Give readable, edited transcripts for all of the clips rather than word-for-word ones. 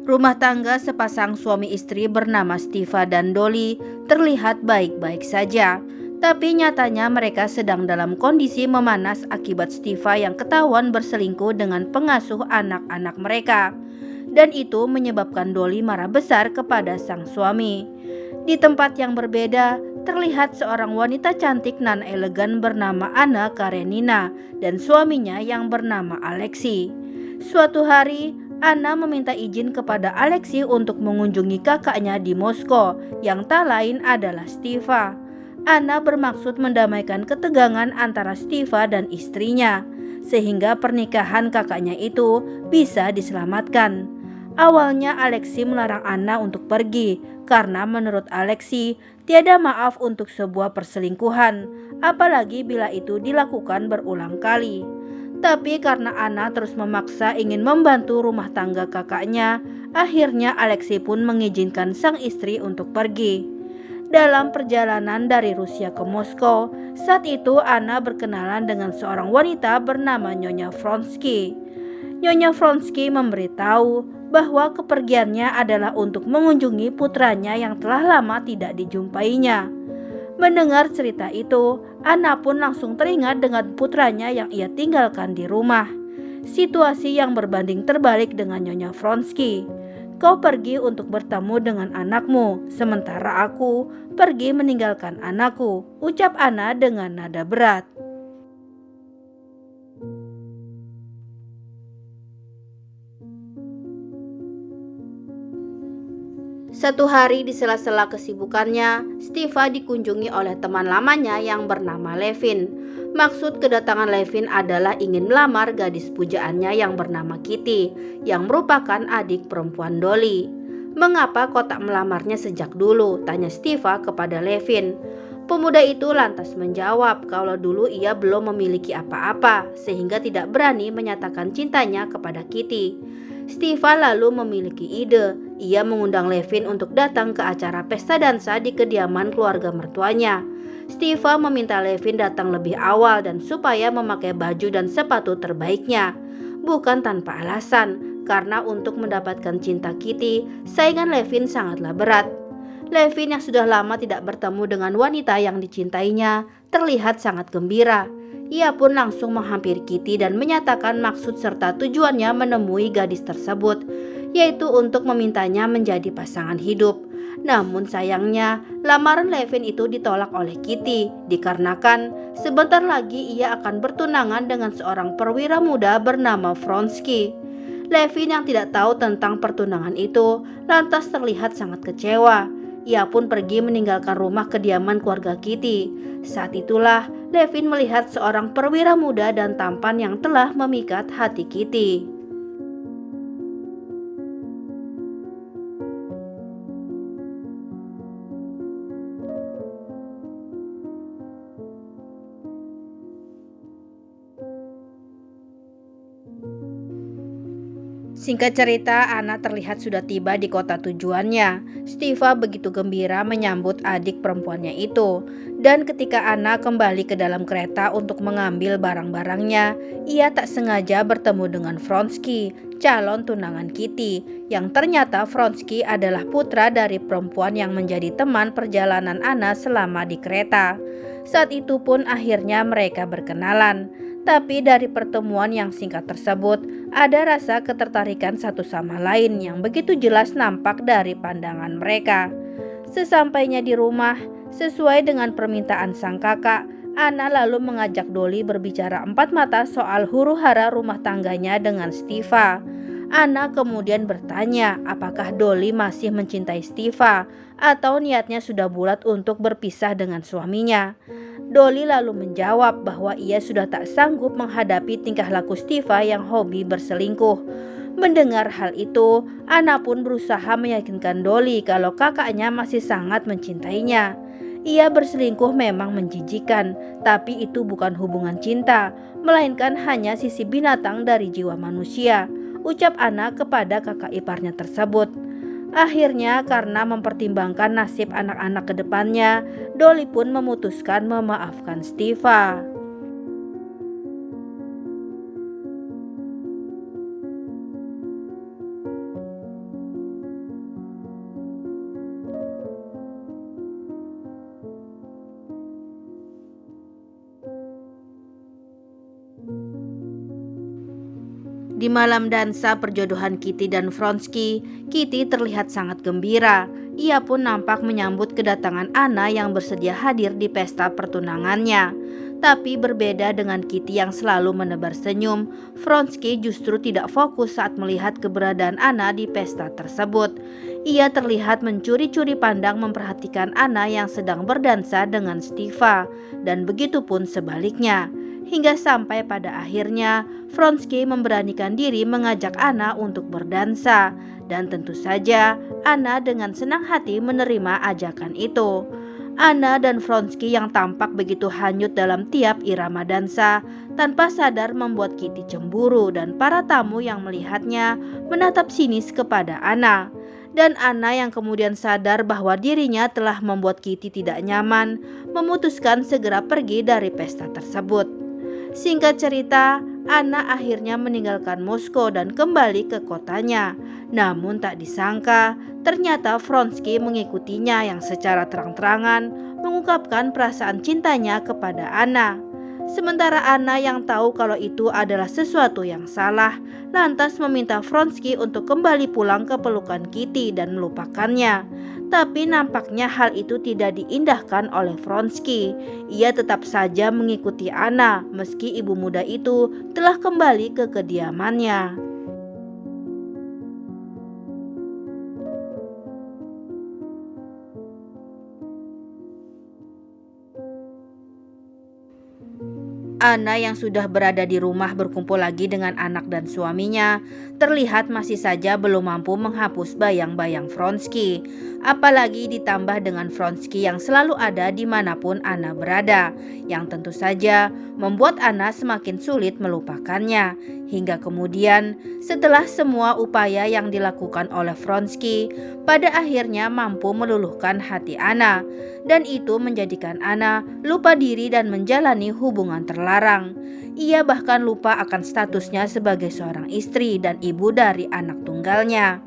Rumah tangga sepasang suami istri bernama Stiva dan Dolly terlihat baik-baik saja. Tapi nyatanya mereka sedang dalam kondisi memanas akibat Stiva yang ketahuan berselingkuh dengan pengasuh anak-anak mereka. Dan itu menyebabkan Dolly marah besar kepada sang suami. Di tempat yang berbeda, terlihat seorang wanita cantik nan elegan bernama Anna Karenina dan suaminya yang bernama Alexei. Suatu hari, Anna meminta izin kepada Alexei untuk mengunjungi kakaknya di Moskow yang tak lain adalah Stiva. Anna bermaksud mendamaikan ketegangan antara Stiva dan istrinya, sehingga pernikahan kakaknya itu bisa diselamatkan. Awalnya Alexei melarang Anna untuk pergi karena menurut Alexei tiada maaf untuk sebuah perselingkuhan, apalagi bila itu dilakukan berulang kali. Tapi karena Anna terus memaksa ingin membantu rumah tangga kakaknya, akhirnya Alexei pun mengizinkan sang istri untuk pergi. Dalam perjalanan dari Rusia ke Moskow, saat itu Anna berkenalan dengan seorang wanita bernama Nyonya Vronsky. Nyonya Vronsky memberitahu bahwa kepergiannya adalah untuk mengunjungi putranya yang telah lama tidak dijumpainya. Mendengar cerita itu, Anna pun langsung teringat dengan putranya yang ia tinggalkan di rumah. Situasi yang berbanding terbalik dengan Nyonya Vronsky. Kau pergi untuk bertemu dengan anakmu, sementara aku pergi meninggalkan anakku, ucap Anna dengan nada berat. Satu hari di sela-sela kesibukannya, Stiva dikunjungi oleh teman lamanya yang bernama Levin. Maksud kedatangan Levin adalah ingin melamar gadis pujaannya yang bernama Kitty, yang merupakan adik perempuan Dolly. Mengapa kau tak melamarnya sejak dulu? Tanya Stiva kepada Levin. Pemuda itu lantas menjawab kalau dulu ia belum memiliki apa-apa, sehingga tidak berani menyatakan cintanya kepada Kitty. Stiva lalu memiliki ide. Ia mengundang Levin untuk datang ke acara pesta dansa di kediaman keluarga mertuanya. Stiva meminta Levin datang lebih awal dan supaya memakai baju dan sepatu terbaiknya. Bukan tanpa alasan, karena untuk mendapatkan cinta Kitty, saingan Levin sangatlah berat. Levin yang sudah lama tidak bertemu dengan wanita yang dicintainya terlihat sangat gembira. Ia pun langsung menghampiri Kitty dan menyatakan maksud serta tujuannya menemui gadis tersebut, yaitu untuk memintanya menjadi pasangan hidup. Namun sayangnya, lamaran Levin itu ditolak oleh Kitty dikarenakan sebentar lagi ia akan bertunangan dengan seorang perwira muda bernama Vronsky. Levin yang tidak tahu tentang pertunangan itu lantas terlihat sangat kecewa. Ia pun pergi meninggalkan rumah kediaman keluarga Kitty. Saat itulah Levin melihat seorang perwira muda dan tampan yang telah memikat hati Kitty. Singkat cerita, Anna terlihat sudah tiba di kota tujuannya. Stiva begitu gembira menyambut adik perempuannya itu. Dan ketika Anna kembali ke dalam kereta untuk mengambil barang-barangnya, ia tak sengaja bertemu dengan Vronsky, calon tunangan Kitty, yang ternyata Vronsky adalah putra dari perempuan yang menjadi teman perjalanan Anna selama di kereta. Saat itu pun akhirnya mereka berkenalan. Tapi dari pertemuan yang singkat tersebut, ada rasa ketertarikan satu sama lain yang begitu jelas nampak dari pandangan mereka. Sesampainya di rumah, sesuai dengan permintaan sang kakak, Anna lalu mengajak Dolly berbicara empat mata soal huru-hara rumah tangganya dengan Stiva. Anna kemudian bertanya apakah Dolly masih mencintai Stiva atau niatnya sudah bulat untuk berpisah dengan suaminya. Dolly lalu menjawab bahwa ia sudah tak sanggup menghadapi tingkah laku Stiva yang hobi berselingkuh. Mendengar hal itu, Anna pun berusaha meyakinkan Dolly kalau kakaknya masih sangat mencintainya. Ia berselingkuh memang menjijikan, tapi itu bukan hubungan cinta, melainkan hanya sisi binatang dari jiwa manusia, ucap Anna kepada kakak iparnya tersebut. Akhirnya karena mempertimbangkan nasib anak-anak ke depannya, Dolly pun memutuskan memaafkan Stiva. Di malam dansa perjodohan Kitty dan Vronsky, Kitty terlihat sangat gembira. Ia pun nampak menyambut kedatangan Anna yang bersedia hadir di pesta pertunangannya. Tapi berbeda dengan Kitty yang selalu menebar senyum, Vronsky justru tidak fokus saat melihat keberadaan Anna di pesta tersebut. Ia terlihat mencuri-curi pandang memperhatikan Anna yang sedang berdansa dengan Stiva, dan begitu pun sebaliknya. Hingga sampai pada akhirnya Vronsky memberanikan diri mengajak Anna untuk berdansa, dan tentu saja Anna dengan senang hati menerima ajakan itu. Anna dan Vronsky yang tampak begitu hanyut dalam tiap irama dansa tanpa sadar membuat Kitty cemburu, dan para tamu yang melihatnya menatap sinis kepada Anna. Dan Anna yang kemudian sadar bahwa dirinya telah membuat Kitty tidak nyaman, memutuskan segera pergi dari pesta tersebut. Singkat cerita, Anna akhirnya meninggalkan Moskow dan kembali ke kotanya. Namun tak disangka, ternyata Vronsky mengikutinya yang secara terang-terangan mengungkapkan perasaan cintanya kepada Anna. Sementara Anna yang tahu kalau itu adalah sesuatu yang salah, lantas meminta Vronsky untuk kembali pulang ke pelukan Kitty dan melupakannya. Tapi nampaknya hal itu tidak diindahkan oleh Vronsky. Ia tetap saja mengikuti Anna meski ibu muda itu telah kembali ke kediamannya. Anna yang sudah berada di rumah berkumpul lagi dengan anak dan suaminya, terlihat masih saja belum mampu menghapus bayang-bayang Vronsky. Apalagi ditambah dengan Vronsky yang selalu ada dimanapun Anna berada, yang tentu saja membuat Anna semakin sulit melupakannya. Hingga kemudian, setelah semua upaya yang dilakukan oleh Vronsky, pada akhirnya mampu meluluhkan hati Anna. Dan itu menjadikan Anna lupa diri dan menjalani hubungan terlarang. Ia bahkan lupa akan statusnya sebagai seorang istri dan ibu dari anak tunggalnya.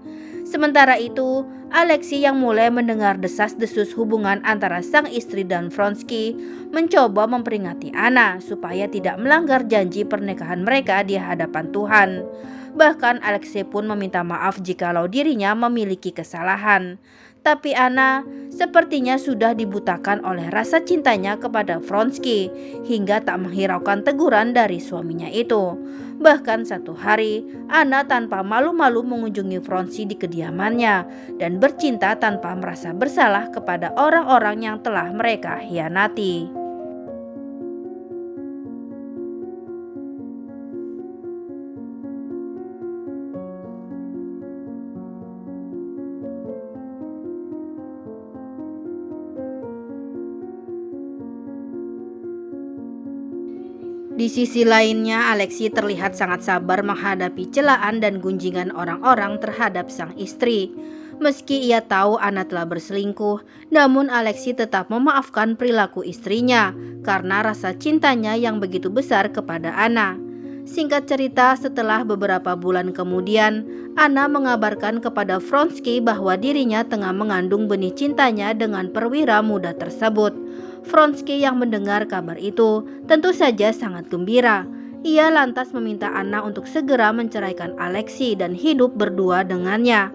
Sementara itu, Alexei yang mulai mendengar desas-desus hubungan antara sang istri dan Vronsky mencoba memperingati Anna supaya tidak melanggar janji pernikahan mereka di hadapan Tuhan. Bahkan Alexei pun meminta maaf jikalau dirinya memiliki kesalahan. Tapi Anna sepertinya sudah dibutakan oleh rasa cintanya kepada Vronsky hingga tak menghiraukan teguran dari suaminya itu. Bahkan satu hari, Anna tanpa malu-malu mengunjungi Vronsky di kediamannya dan bercinta tanpa merasa bersalah kepada orang-orang yang telah mereka hianati. Di sisi lainnya, Alexei terlihat sangat sabar menghadapi celaan dan gunjingan orang-orang terhadap sang istri. Meski ia tahu Anna telah berselingkuh, namun Alexei tetap memaafkan perilaku istrinya karena rasa cintanya yang begitu besar kepada Anna. Singkat cerita, setelah beberapa bulan kemudian, Anna mengabarkan kepada Vronsky bahwa dirinya tengah mengandung benih cintanya dengan perwira muda tersebut. Vronsky yang mendengar kabar itu tentu saja sangat gembira. Ia lantas meminta Anna untuk segera menceraikan Alexei dan hidup berdua dengannya.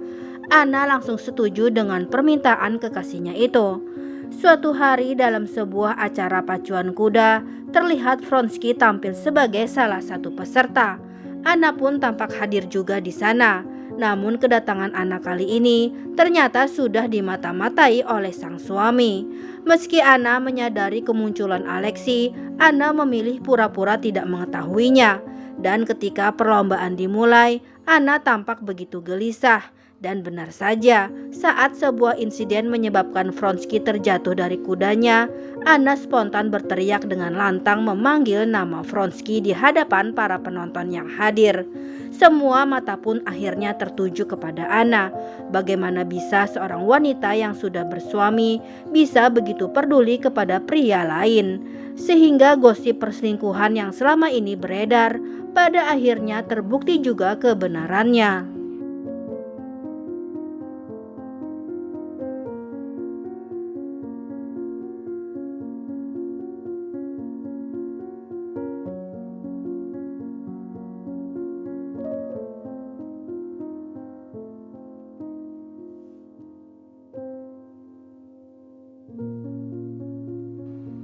Anna langsung setuju dengan permintaan kekasihnya itu. Suatu hari dalam sebuah acara pacuan kuda, terlihat Vronsky tampil sebagai salah satu peserta. Anna pun tampak hadir juga di sana. Namun kedatangan Anna kali ini ternyata sudah dimata-matai oleh sang suami. Meski Anna menyadari kemunculan Alexei, Anna memilih pura-pura tidak mengetahuinya. Dan ketika perlombaan dimulai, Anna tampak begitu gelisah. Dan benar saja, saat sebuah insiden menyebabkan Vronsky terjatuh dari kudanya, Anna spontan berteriak dengan lantang memanggil nama Vronsky di hadapan para penonton yang hadir. Semua mata pun akhirnya tertuju kepada Anna. Bagaimana bisa seorang wanita yang sudah bersuami bisa begitu peduli kepada pria lain? Sehingga gosip perselingkuhan yang selama ini beredar pada akhirnya terbukti juga kebenarannya.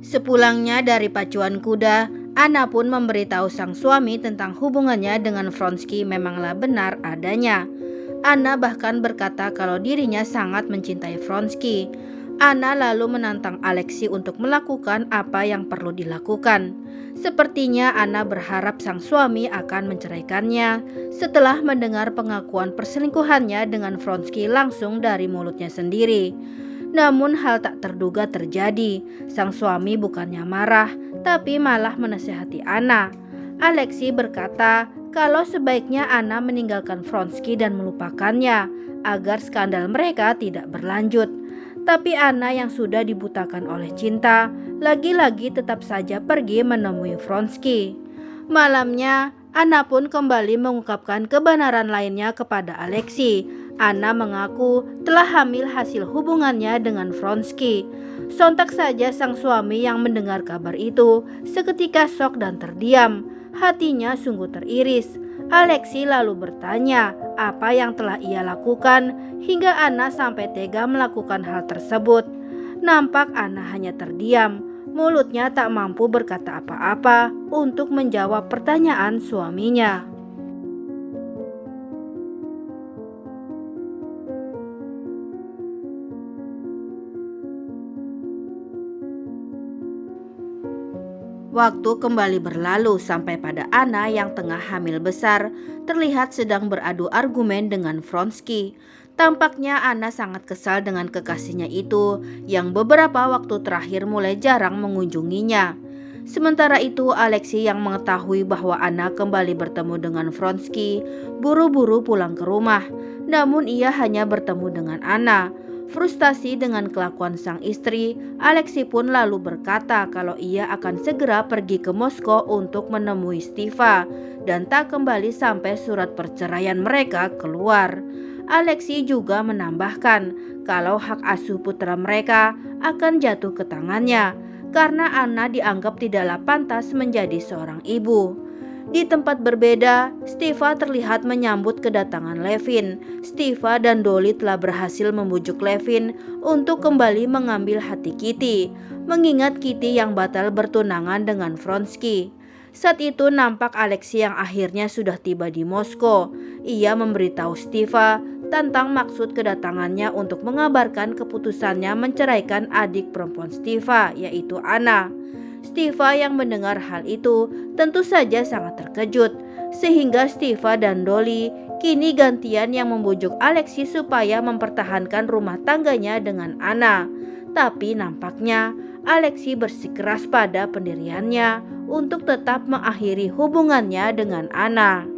Sepulangnya dari pacuan kuda, Anna pun memberitahu sang suami tentang hubungannya dengan Vronsky memanglah benar adanya. Anna bahkan berkata kalau dirinya sangat mencintai Vronsky. Anna lalu menantang Alexei untuk melakukan apa yang perlu dilakukan. Sepertinya Anna berharap sang suami akan menceraikannya setelah mendengar pengakuan perselingkuhannya dengan Vronsky langsung dari mulutnya sendiri. Namun hal tak terduga terjadi. Sang suami bukannya marah, tapi malah menasehati Anna. Alexei berkata kalau sebaiknya Anna meninggalkan Vronsky dan melupakannya agar skandal mereka tidak berlanjut. Tapi Anna yang sudah dibutakan oleh cinta, lagi-lagi tetap saja pergi menemui Vronsky. Malamnya, Anna pun kembali mengungkapkan kebenaran lainnya kepada Alexei. Anna mengaku telah hamil hasil hubungannya dengan Vronsky. Sontak saja sang suami yang mendengar kabar itu seketika shock dan terdiam. Hatinya sungguh teriris. Alexei lalu bertanya apa yang telah ia lakukan hingga Anna sampai tega melakukan hal tersebut. Nampak Anna hanya terdiam, mulutnya tak mampu berkata apa-apa untuk menjawab pertanyaan suaminya. Waktu kembali berlalu sampai pada Anna yang tengah hamil besar terlihat sedang beradu argumen dengan Vronsky. Tampaknya Anna sangat kesal dengan kekasihnya itu yang beberapa waktu terakhir mulai jarang mengunjunginya. Sementara itu Alexei yang mengetahui bahwa Anna kembali bertemu dengan Vronsky buru-buru pulang ke rumah. Namun ia hanya bertemu dengan Anna. Frustasi dengan kelakuan sang istri, Alexei pun lalu berkata kalau ia akan segera pergi ke Moskow untuk menemui Stiva dan tak kembali sampai surat perceraian mereka keluar. Alexei juga menambahkan kalau hak asuh putra mereka akan jatuh ke tangannya karena Anna dianggap tidaklah pantas menjadi seorang ibu. Di tempat berbeda, Stiva terlihat menyambut kedatangan Levin. Stiva dan Dolly telah berhasil membujuk Levin untuk kembali mengambil hati Kitty, mengingat Kitty yang batal bertunangan dengan Vronsky. Saat itu nampak Alexei yang akhirnya sudah tiba di Moskow. Ia memberitahu Stiva tentang maksud kedatangannya untuk mengabarkan keputusannya menceraikan adik perempuan Stiva, yaitu Anna. Stiva yang mendengar hal itu tentu saja sangat terkejut, sehingga Stiva dan Dolly kini gantian yang membujuk Alexei supaya mempertahankan rumah tangganya dengan Anna. Tapi nampaknya Alexei bersikeras pada pendiriannya untuk tetap mengakhiri hubungannya dengan Anna.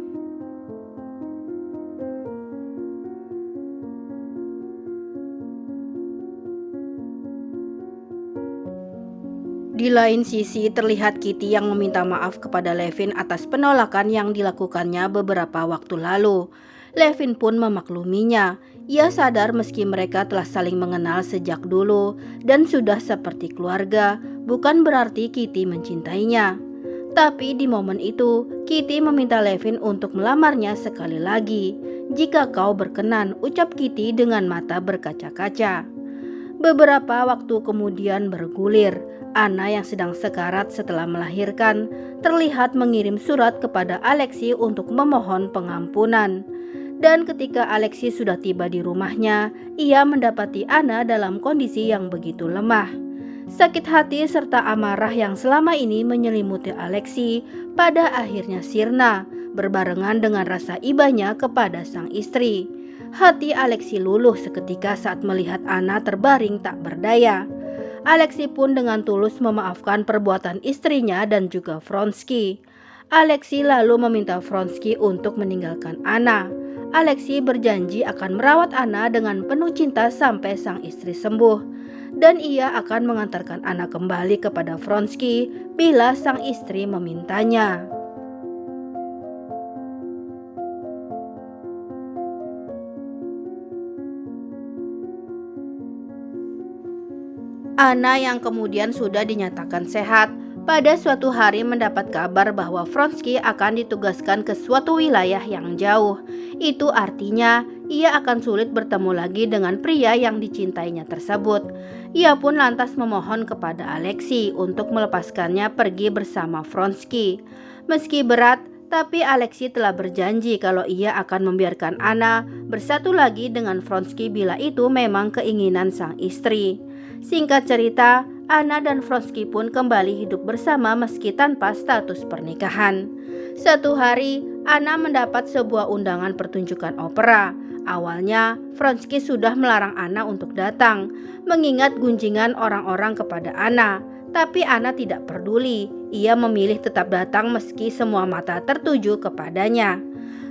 Di lain sisi terlihat Kitty yang meminta maaf kepada Levin atas penolakan yang dilakukannya beberapa waktu lalu. Levin pun memakluminya. Ia sadar meski mereka telah saling mengenal sejak dulu dan sudah seperti keluarga, bukan berarti Kitty mencintainya. Tapi di momen itu, Kitty meminta Levin untuk melamarnya sekali lagi. "Jika kau berkenan," ucap Kitty dengan mata berkaca-kaca. Beberapa waktu kemudian bergulir. Anna yang sedang sekarat setelah melahirkan terlihat mengirim surat kepada Alexei untuk memohon pengampunan. Dan ketika Alexei sudah tiba di rumahnya, ia mendapati Anna dalam kondisi yang begitu lemah. Sakit hati serta amarah yang selama ini menyelimuti Alexei pada akhirnya sirna, berbarengan dengan rasa ibanya kepada sang istri. Hati Alexei luluh seketika saat melihat Anna terbaring tak berdaya. Alexei pun dengan tulus memaafkan perbuatan istrinya dan juga Vronsky. Alexei lalu meminta Vronsky untuk meninggalkan Anna. Alexei berjanji akan merawat Anna dengan penuh cinta sampai sang istri sembuh. Dan ia akan mengantarkan Anna kembali kepada Vronsky bila sang istri memintanya. Anna yang kemudian sudah dinyatakan sehat, pada suatu hari mendapat kabar bahwa Vronsky akan ditugaskan ke suatu wilayah yang jauh. Itu artinya ia akan sulit bertemu lagi dengan pria yang dicintainya tersebut. Ia pun lantas memohon kepada Alexei untuk melepaskannya pergi bersama Vronsky. Meski berat, tapi Alexei telah berjanji kalau ia akan membiarkan Anna bersatu lagi dengan Vronsky bila itu memang keinginan sang istri. Singkat cerita, Anna dan Vronsky pun kembali hidup bersama meski tanpa status pernikahan. Suatu hari, Anna mendapat sebuah undangan pertunjukan opera. Awalnya, Vronsky sudah melarang Anna untuk datang, mengingat gunjingan orang-orang kepada Anna. Tapi Anna tidak peduli, ia memilih tetap datang meski semua mata tertuju kepadanya.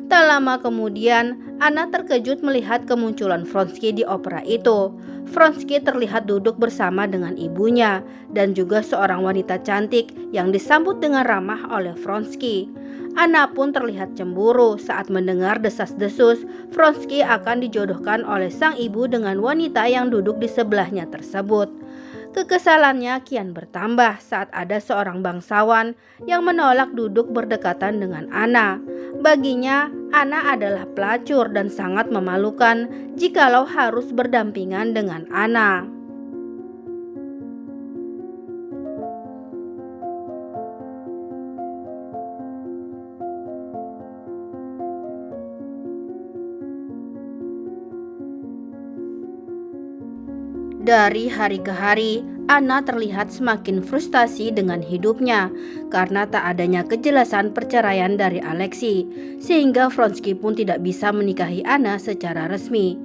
Tak lama kemudian, Anna terkejut melihat kemunculan Vronsky di opera itu. Vronsky terlihat duduk bersama dengan ibunya dan juga seorang wanita cantik yang disambut dengan ramah oleh Vronsky. Anna pun terlihat cemburu saat mendengar desas-desus Vronsky akan dijodohkan oleh sang ibu dengan wanita yang duduk di sebelahnya tersebut. Kekesalannya kian bertambah saat ada seorang bangsawan yang menolak duduk berdekatan dengan Anna. Baginya, Anna adalah pelacur dan sangat memalukan jikalau harus berdampingan dengan Anna. Dari hari ke hari, Anna terlihat semakin frustasi dengan hidupnya karena tak adanya kejelasan perceraian dari Alexei, sehingga Vronsky pun tidak bisa menikahi Anna secara resmi.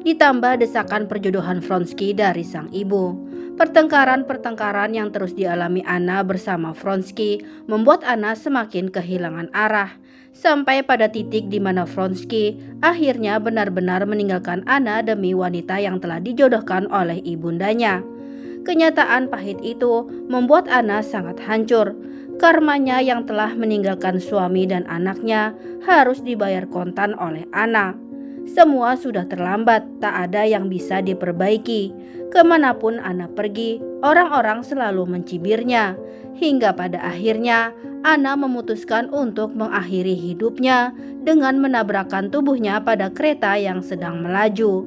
Ditambah desakan perjodohan Vronsky dari sang ibu. Pertengkaran-pertengkaran yang terus dialami Anna bersama Vronsky membuat Anna semakin kehilangan arah. Sampai pada titik di mana Vronsky akhirnya benar-benar meninggalkan Anna demi wanita yang telah dijodohkan oleh ibundanya. Kenyataan pahit itu membuat Anna sangat hancur. Karmanya yang telah meninggalkan suami dan anaknya harus dibayar kontan oleh Anna. Semua sudah terlambat, tak ada yang bisa diperbaiki. Kemanapun Anna pergi, orang-orang selalu mencibirnya. Hingga pada akhirnya, Anna memutuskan untuk mengakhiri hidupnya dengan menabrakkan tubuhnya pada kereta yang sedang melaju.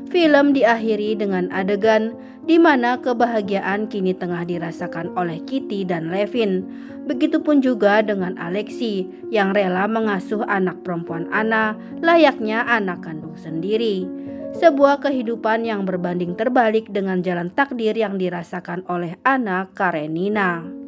Film diakhiri dengan adegan di mana kebahagiaan kini tengah dirasakan oleh Kitty dan Levin. Begitupun juga dengan Alexei yang rela mengasuh anak perempuan Anna layaknya anak kandung sendiri. Sebuah kehidupan yang berbanding terbalik dengan jalan takdir yang dirasakan oleh Anna Karenina.